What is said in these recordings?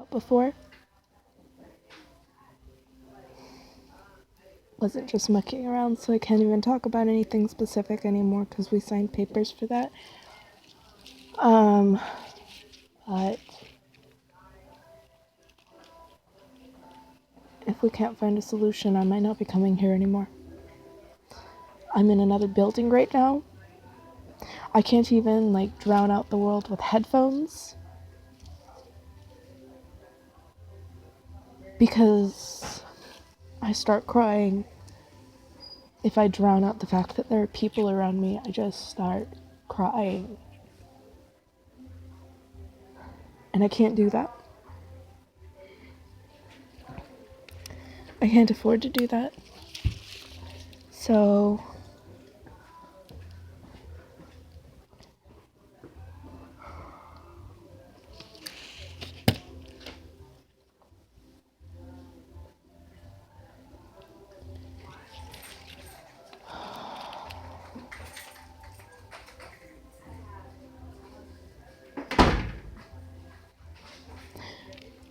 before wasn't just mucking around, so I can't even talk about anything specific anymore because we signed papers for that. But if we can't find a solution, I might not be coming here anymore. I'm in another building right now. I can't even, drown out the world with headphones. Because I start crying. If I drown out the fact that there are people around me, I just start crying. And I can't do that. I can't afford to do that. So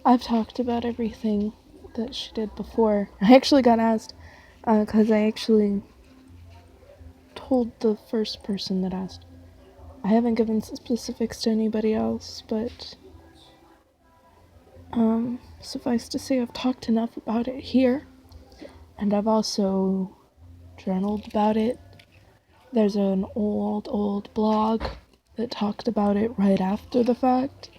I've talked about everything that she did before. I actually got asked, because I actually told the first person that asked. I haven't given specifics to anybody else, but suffice to say I've talked enough about it here, and I've also journaled about it. There's an old blog that talked about it right after the fact.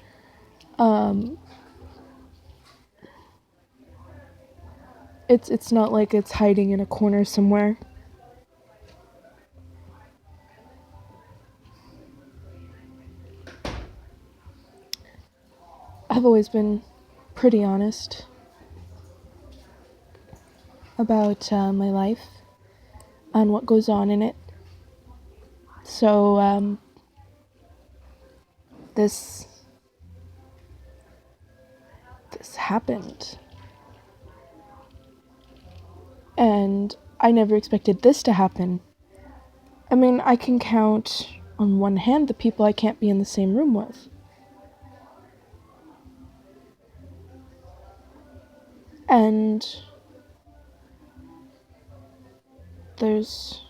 It's not like it's hiding in a corner somewhere. I've always been pretty honest about my life and what goes on in it. So this happened. And I never expected this to happen. I mean, I can count on one hand the people I can't be in the same room with. And it's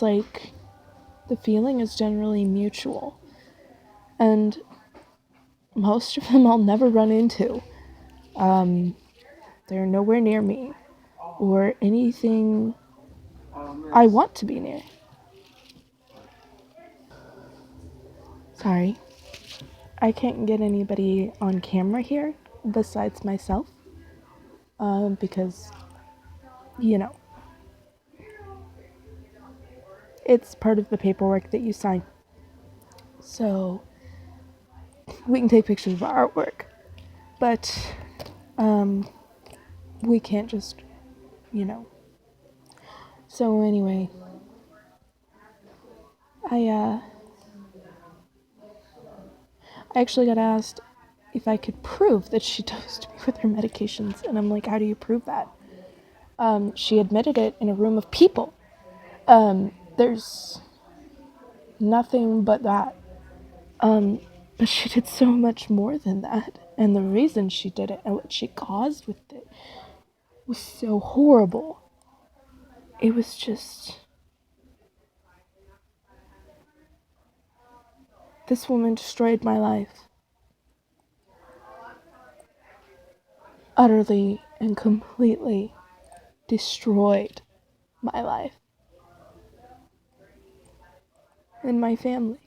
like the feeling is generally mutual. And most of them I'll never run into. They're nowhere near me or anything I want to be near. Sorry. I can't get anybody on camera here besides myself. Because, it's part of the paperwork that you sign. So, we can take pictures of our artwork. But, we can't just, So anyway, I actually got asked if I could prove that she dosed me with her medications. And I'm like, how do you prove that? She admitted it in a room of people. There's nothing but that. But she did so much more than that. And the reason she did it and what she caused with it was so horrible. It was just... This woman destroyed my life. Utterly and completely destroyed my life. And my family.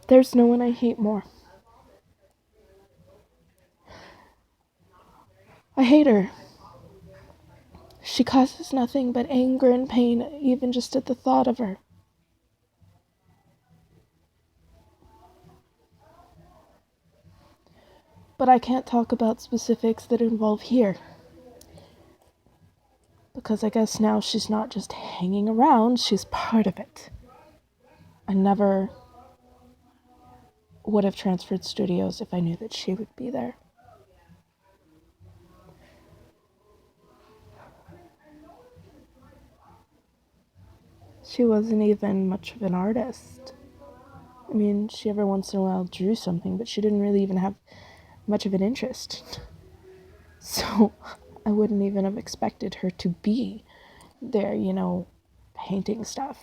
There's no one I hate more. I hate her. She causes nothing but anger and pain, even just at the thought of her. But I can't talk about specifics that involve here. Because I guess now she's not just hanging around, she's part of it. I never would have transferred studios if I knew that she would be there. She wasn't even much of an artist. I mean, she every once in a while drew something, but she didn't really even have much of an interest. So I wouldn't even have expected her to be there, painting stuff.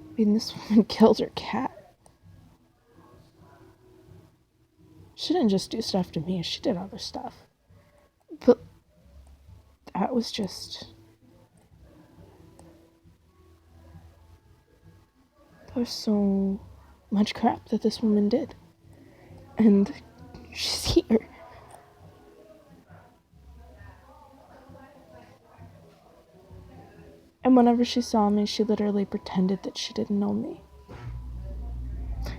I mean, this woman killed her cat. She didn't just do stuff to me, she did other stuff. But that was just... There's so much crap that this woman did. And she's here. And whenever she saw me, she literally pretended that she didn't know me.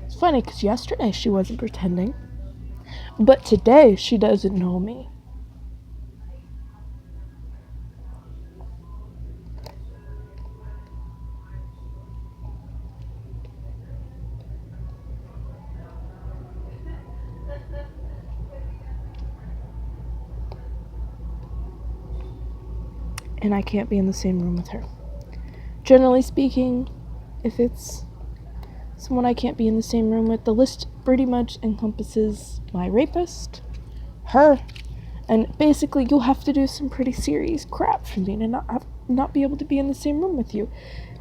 It's funny, because yesterday she wasn't pretending. But today she doesn't know me. And I can't be in the same room with her. Generally speaking, if it's someone I can't be in the same room with, the list pretty much encompasses my rapist, her, and basically you'll have to do some pretty serious crap for me to not be able to be in the same room with you.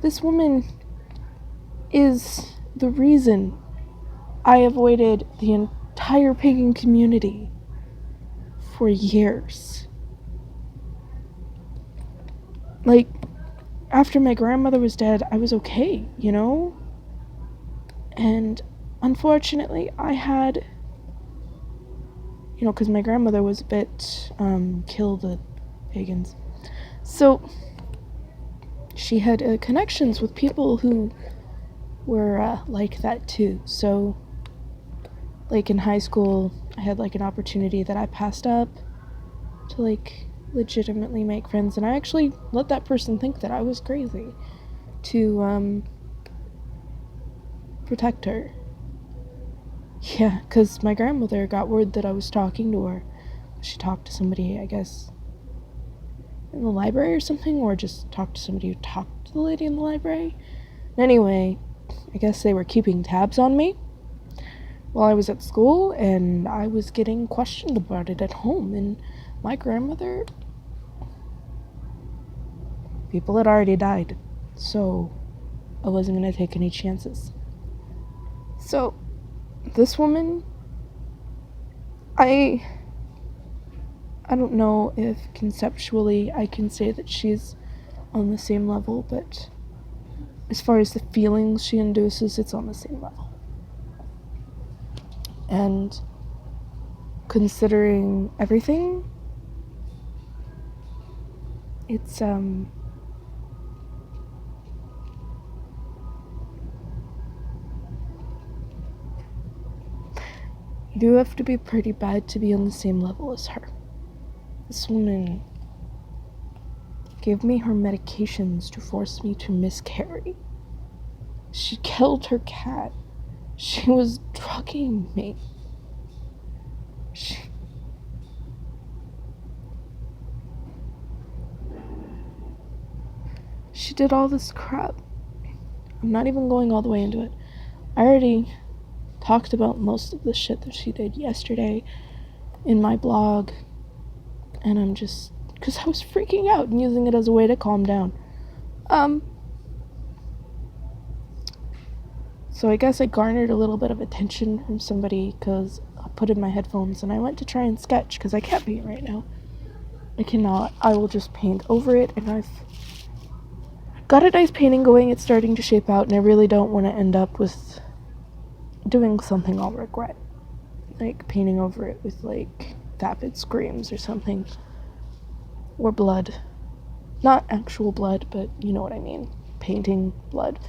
This woman is the reason I avoided the entire pagan community for years. Like, after my grandmother was dead, I was okay, And unfortunately, I had, because my grandmother was a bit, killed the pagans. So, she had connections with people who were like that too. So, like in high school, I had like an opportunity that I passed up to like legitimately make friends, and I actually let that person think that I was crazy to protect her. Yeah, because my grandmother got word that I was talking to her. She talked to somebody, I guess, in the library or something, or just talked to somebody who talked to the lady in the library. Anyway, I guess they were keeping tabs on me while I was at school, and I was getting questioned about it at home, and my grandmother... People had already died, so I wasn't going to take any chances. So, this woman, I don't know if conceptually I can say that she's on the same level, but as far as the feelings she induces, it's on the same level. And considering everything, it's, you do have to be pretty bad to be on the same level as her. This woman gave me her medications to force me to miscarry. She killed her cat. She was drugging me. She did all this crap. I'm not even going all the way into it. I already talked about most of the shit that she did yesterday in my blog, and I'm just... because I was freaking out and using it as a way to calm down. So I guess I garnered a little bit of attention from somebody because I put in my headphones and I went to try and sketch because I can't paint right now. I cannot. I will just paint over it, and I've got a nice painting going. It's starting to shape out, and I really don't want to end up with doing something I'll regret. Like painting over it with like vapid screams or something. Or blood. Not actual blood, but you know what I mean. Painting blood.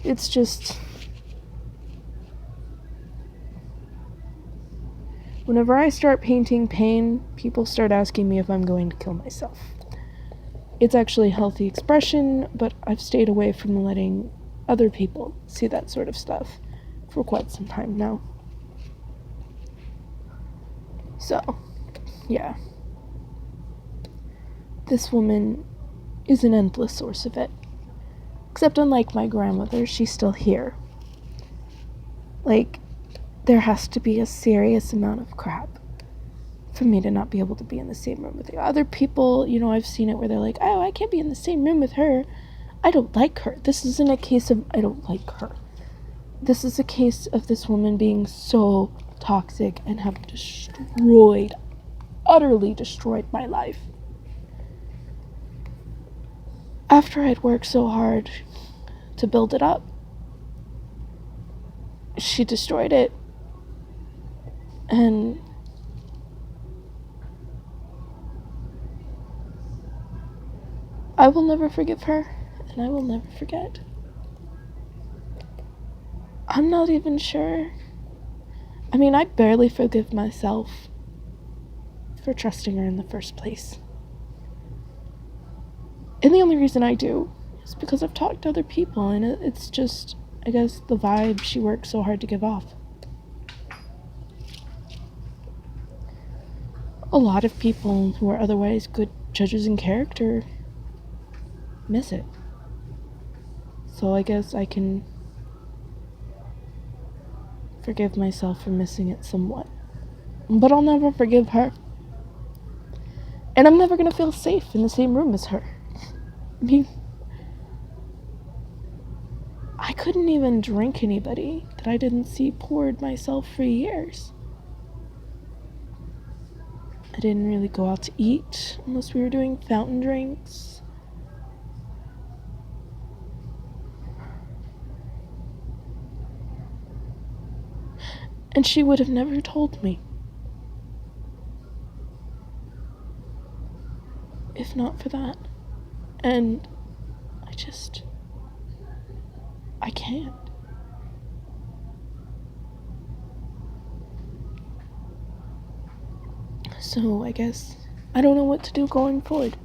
It's just... whenever I start painting pain, people start asking me if I'm going to kill myself. It's actually healthy expression, but I've stayed away from letting other people see that sort of stuff for quite some time now. So, yeah. This woman is an endless source of it. Except unlike my grandmother, she's still here. Like, there has to be a serious amount of crap for me to not be able to be in the same room with you. Other people, I've seen it where they're like, oh, I can't be in the same room with her. I don't like her. This isn't a case of I don't like her. This is a case of this woman being so toxic and have utterly destroyed my life. After I'd worked so hard to build it up, she destroyed it. And I will never forgive her, and I will never forget. I'm not even sure. I mean, I barely forgive myself for trusting her in the first place. And the only reason I do is because I've talked to other people, and it's just, I guess, the vibe she worked so hard to give off. A lot of people who are otherwise good judges in character miss it. So I guess I can forgive myself for missing it somewhat. But I'll never forgive her. And I'm never gonna feel safe in the same room as her. I mean, I couldn't even drink anybody that I didn't see poured myself for years. I didn't really go out to eat unless we were doing fountain drinks. And she would have never told me. If not for that. And I can't. So I guess I don't know what to do going forward.